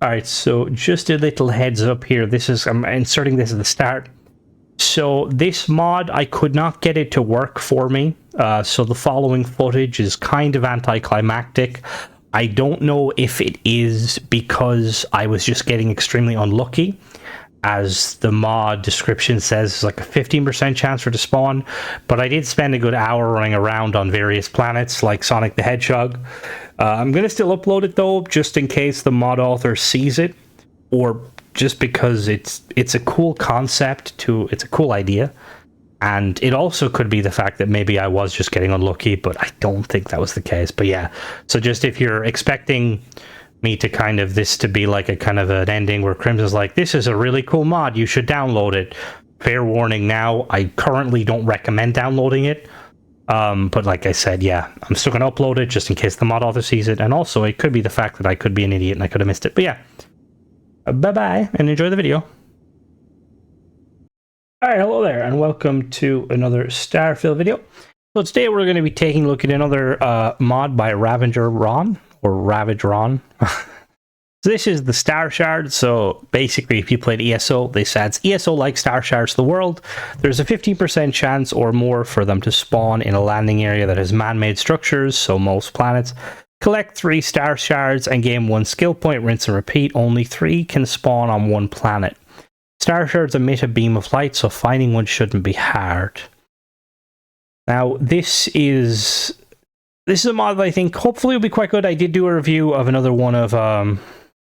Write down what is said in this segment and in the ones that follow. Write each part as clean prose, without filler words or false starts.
Alright, so just a little heads up here. I'm inserting this at the start. So this mod, I could not get it to work for me. So the following footage is kind of anticlimactic. I don't know if it is because I was just getting extremely unlucky. As the mod description says, it's like a 15% chance for it to spawn. But I did spend a good hour running around on various planets like Sonic the Hedgehog. I'm going to still upload it though, just in case the mod author sees it, or just because it's a cool concept, it's a cool idea. And it also could be the fact that maybe I was just getting unlucky, but I don't think that was the case. But yeah, so just if you're expecting me to this to be like a kind of an ending where Crimson's like, this is a really cool mod, you should download it. Fair warning now, I currently don't recommend downloading it. But like I said, yeah, I'm still going to upload it just in case the mod author sees it. And also, it could be the fact that I could be an idiot and I could have missed it. But yeah, bye-bye and enjoy the video. Alright, hello there and welcome to another Starfield video. So today we're going to be taking a look at another mod by Ravager Ron, or Ravage Ron. So this is the Starshards. So basically, if you played ESO, this adds ESO-like Starshards to the world. There's a 15% chance or more for them to spawn in a landing area that has man-made structures, so most planets. Collect 3 Starshards and gain 1 skill point, rinse and repeat. Only 3 can spawn on 1 planet. Starshards emit a beam of light, so finding one shouldn't be hard. Now, this is a mod that I think hopefully will be quite good. I did do a review of another one of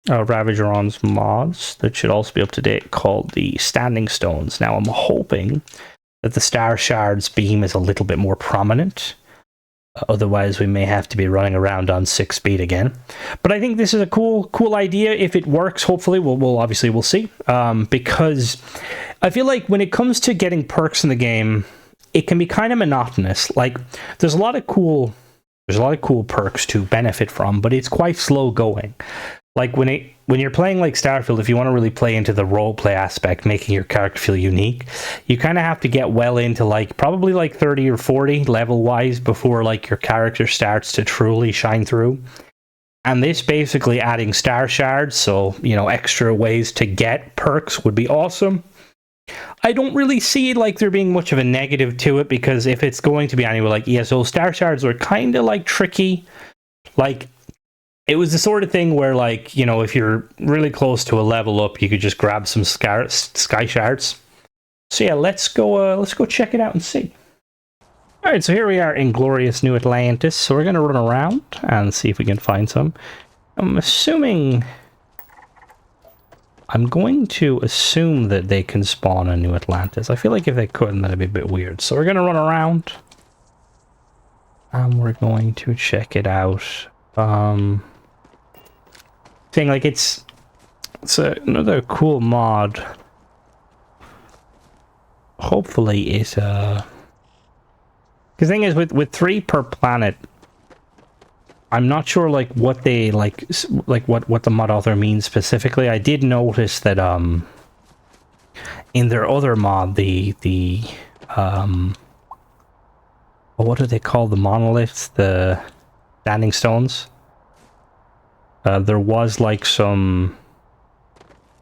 Ravageron's mods that should also be up to date, called the Standing Stones. Now I'm hoping that the Starshards beam is a little bit more prominent. Otherwise we may have to be running around on 6 speed again. But I think this is a cool idea. If it works, hopefully we'll see. Because I feel like when it comes to getting perks in the game, it can be kind of monotonous. Like there's a lot of cool perks to benefit from, but it's quite slow going. Like when you're playing like Starfield, if you want to really play into the roleplay aspect, making your character feel unique, you kind of have to get well into probably 30 or 40 level wise before your character starts to truly shine through. And this basically adding Starshards, so extra ways to get perks would be awesome. I don't really see there being much of a negative to it, because if it's going to be anywhere like ESO, Starshards are kind of tricky. It was the sort of thing where if you're really close to a level up, you could just grab some sky shards. So yeah, let's go check it out and see. Alright, so here we are in glorious New Atlantis. So we're going to run around and see if we can find some. I'm going to assume that they can spawn in New Atlantis. I feel like if they couldn't, that'd be a bit weird. So we're going to run around. And we're going to check it out. It's another cool mod. Hopefully it the thing is with 3 per planet, I'm not sure what they what the mod author means specifically. I did notice that in their other mod, the what do they call the monoliths, the standing stones? There was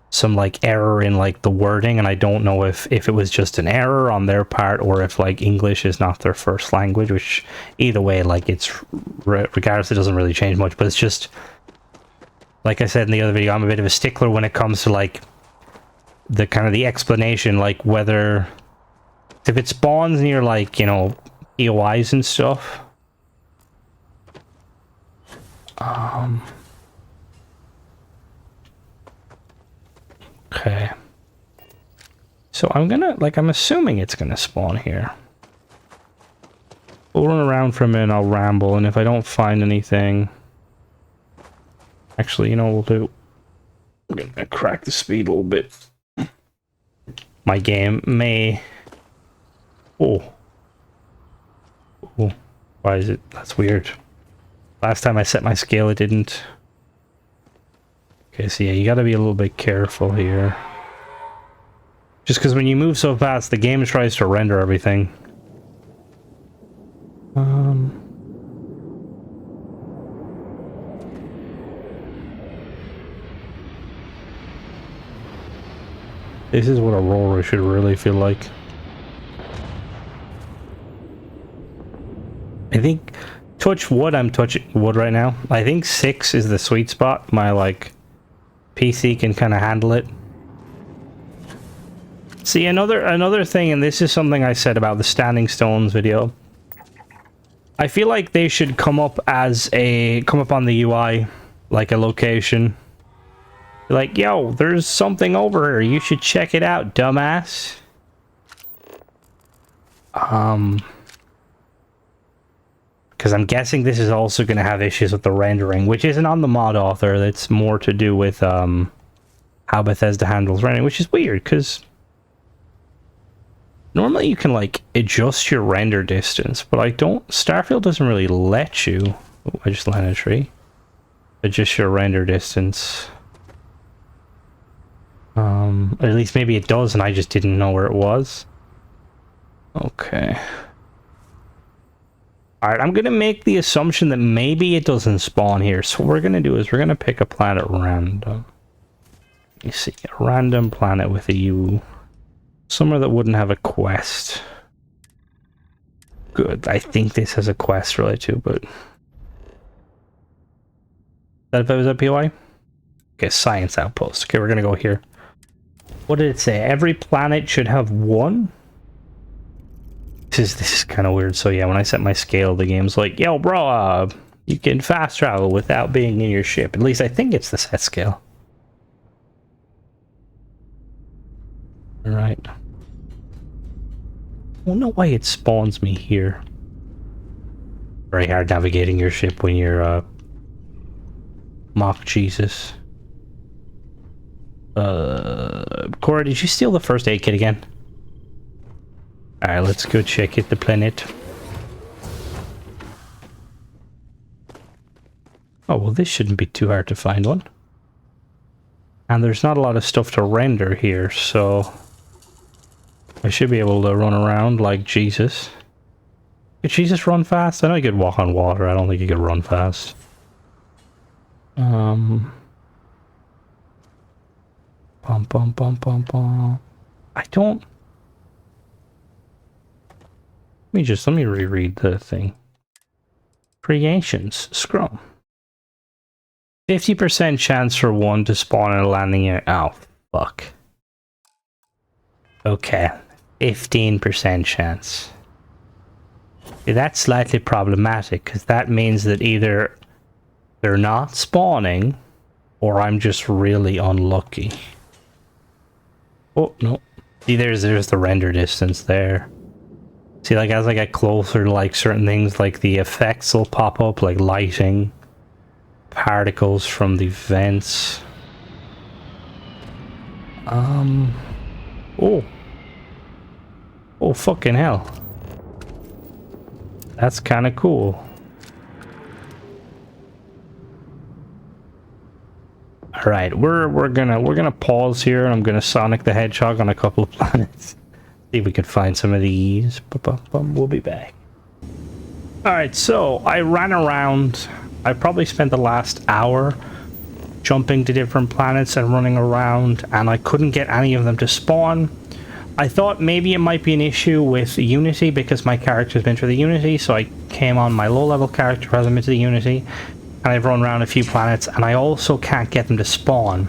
some error in the wording, and I don't know if it was just an error on their part, or if English is not their first language, which either way, it's regardless, it doesn't really change much. But it's just, like I said in the other video, I'm a bit of a stickler when it comes to the explanation, whether if it spawns near POIs and stuff. Okay. So I'm assuming it's gonna spawn here. We'll run around for a minute, I'll ramble, and if I don't find anything... Actually, what we'll do? I'm gonna crack the speed a little bit. My game may... Oh. Why is it? That's weird. Last time I set my scale, it didn't. Okay, so yeah, you gotta be a little bit careful here. Just because when you move so fast, the game tries to render everything. This is what Aurora should really feel like. I think, touch wood, I'm touching wood right now. I think 6 is the sweet spot. My, like, PC can kind of handle it. See, another thing, and this is something I said about the Standing Stones video. I feel like they should come up as come up on the UI, like a location. Like, yo, there's something over here. You should check it out, dumbass. Because I'm guessing this is also going to have issues with the rendering, which isn't on the mod author. That's more to do with how Bethesda handles rendering, which is weird, because normally you can, like, adjust your render distance, but I don't... Starfield doesn't really let you... Oh, I just landed a tree. Adjust your render distance. At least maybe it does, and I just didn't know where it was. Okay. Alright, I'm gonna make the assumption that maybe it doesn't spawn here. So what we're gonna do is we're gonna pick a planet random. You see, a random planet with a U. Somewhere that wouldn't have a quest. Good. I think this has a quest related to, but... That if it was a POI? Okay, science outpost. Okay, we're gonna go here. What did it say? Every planet should have one? This is kind of weird. So yeah, when I set my scale, the game's like, yo, bro, you can fast travel without being in your ship. At least I think it's the set scale. Alright. I don't know why it spawns me here. Very hard navigating your ship when you're, mock Jesus. Cora, did you steal the first aid kit again? Alright, let's go check it, the planet. Oh, well, this shouldn't be too hard to find one. And there's not a lot of stuff to render here, so... I should be able to run around like Jesus. Could Jesus run fast? I know he could walk on water, I don't think he could run fast. Bum, bum, bum, bum, bum. I don't... Let me reread the thing. Creations, Scrum. 50% chance for one to spawn in a landing area. Oh, fuck. Okay. 15% chance. Okay, that's slightly problematic, because that means that either they're not spawning, or I'm just really unlucky. Oh, no. See, there's the render distance there. See, like, as I get closer to, like, certain things, like, the effects will pop up, like lighting, particles from the vents. Oh. Oh, fucking hell. That's kind of cool. Alright, we're gonna pause here, and I'm gonna Sonic the Hedgehog on a couple of planets. See if we can find some of these. We'll be back. Alright, so I ran around. I probably spent the last hour jumping to different planets and running around, and I couldn't get any of them to spawn. I thought maybe it might be an issue with Unity, because my character's been through the Unity, so I came on my low-level character who hasn't been to the Unity, and I've run around a few planets, and I also can't get them to spawn.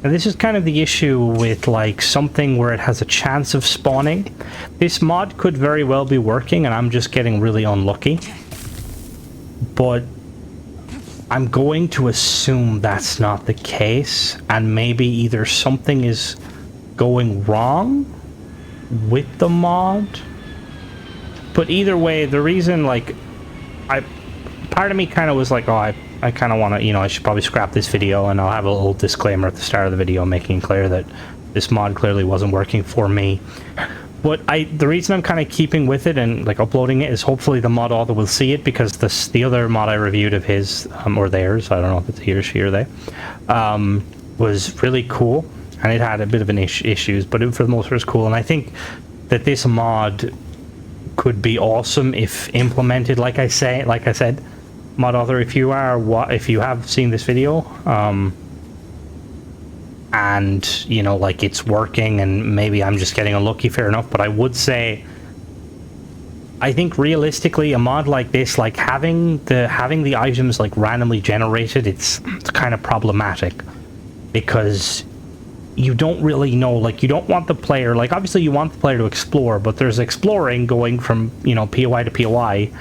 And this is kind of the issue with, like, something where it has a chance of spawning. This mod could very well be working, and I'm just getting really unlucky. But I'm going to assume that's not the case, and maybe either something is going wrong with the mod. But either way, the reason, like, part of me kind of was like, oh, I kind of want to, you know, I should probably scrap this video, and I'll have a little disclaimer at the start of the video making clear that this mod clearly wasn't working for me. But the reason I'm kind of keeping with it and, like, uploading it is hopefully the mod author will see it, because the other mod I reviewed of his, or theirs, I don't know if it's he or she or they, was really cool, and it had a bit of an issues, but for the most part it was cool, and I think that this mod could be awesome if implemented. Like I said, mod author, if you have seen this video, and, you know, like, it's working, and maybe I'm just getting unlucky, fair enough, but I would say, I think realistically, a mod like this, like, having the items, like, randomly generated, it's kind of problematic, because you don't really know, like, you don't want the player, like, obviously you want the player to explore, but there's exploring going from, you know, POI to POI,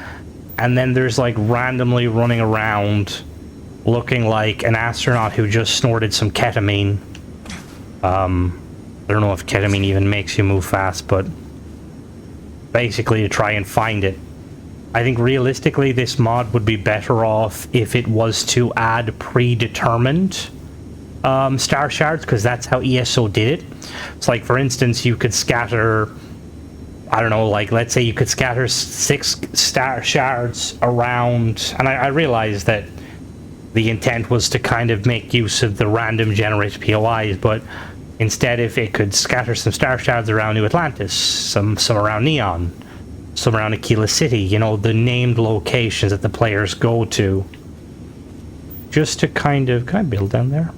and then there's, like, randomly running around looking like an astronaut who just snorted some ketamine. I don't know if ketamine even makes you move fast, but basically to try and find it. I think realistically this mod would be better off if it was to add predetermined star shards, because that's how ESO did it. It's like, for instance, you could scatter, I don't know, like, let's say you could scatter 6 star shards around, and I realized that the intent was to kind of make use of the random generated POIs, but instead, if it could scatter some star shards around New Atlantis, some around Neon, some around Aquila City, you know, the named locations that the players go to, just to kind of, can I build down there?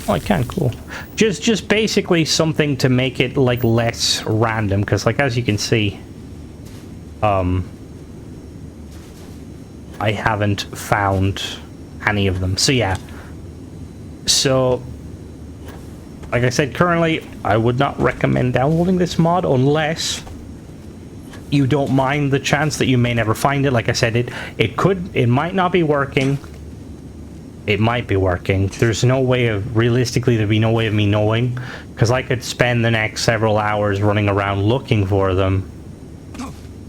Oh, I can, cool. Just basically something to make it, like, less random, because, like, as you can see, I haven't found any of them. So, yeah. So, like I said, currently, I would not recommend downloading this mod unless you don't mind the chance that you may never find it. Like I said, it might not be working. It might be working. There's no way of, realistically, there'd be no way of me knowing, because I could spend the next several hours running around looking for them,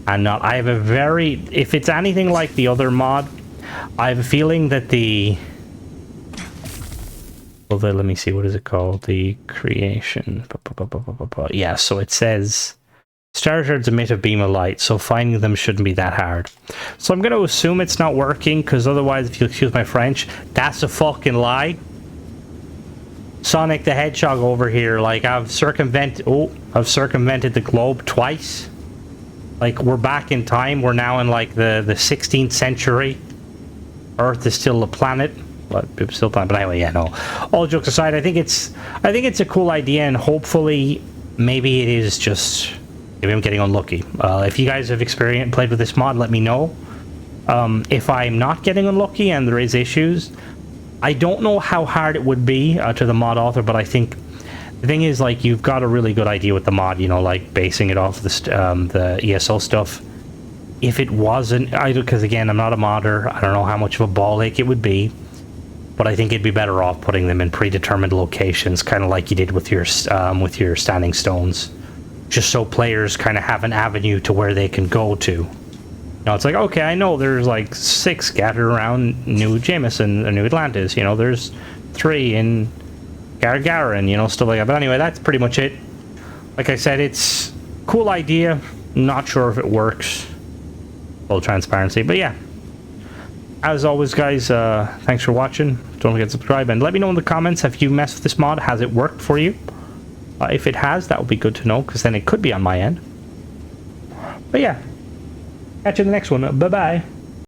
and not, I have a very, if it's anything like the other mod, I have a feeling that well, let me see, what is it called? The creation. Yeah, so it says, Starshards emit a beam of light, so finding them shouldn't be that hard. So I'm going to assume it's not working, because otherwise, if you excuse my French, that's a fucking lie. Sonic the Hedgehog over here, like, I've circumvented the globe twice. Like, we're back in time, we're now in, like, the 16th century. Earth is still a planet. But still planet, but anyway, yeah, no. All jokes aside, I think it's a cool idea, and hopefully, maybe it is just, maybe I'm getting unlucky. If you guys have played with this mod, let me know. If I'm not getting unlucky and there is issues, I don't know how hard it would be to the mod author, but I think the thing is, like, you've got a really good idea with the mod, you know, like, basing it off the ESO stuff. If it wasn't, because again, I'm not a modder, I don't know how much of a ball ache it would be, but I think it'd be better off putting them in predetermined locations, kind of like you did with your standing stones, just so players kind of have an avenue to where they can go to. You know, it's like, okay, I know there's like 6 scattered around New Jameson or New Atlantis. You know, there's 3 in Gargarin, you know, stuff like that. But anyway, that's pretty much it. Like I said, it's a cool idea. Not sure if it works. Full transparency, but yeah. As always, guys, thanks for watching. Don't forget to subscribe, and let me know in the comments, have you messed with this mod? Has it worked for you? If it has, that would be good to know, because then it could be on my end. But yeah, catch you in the next one. Bye-bye.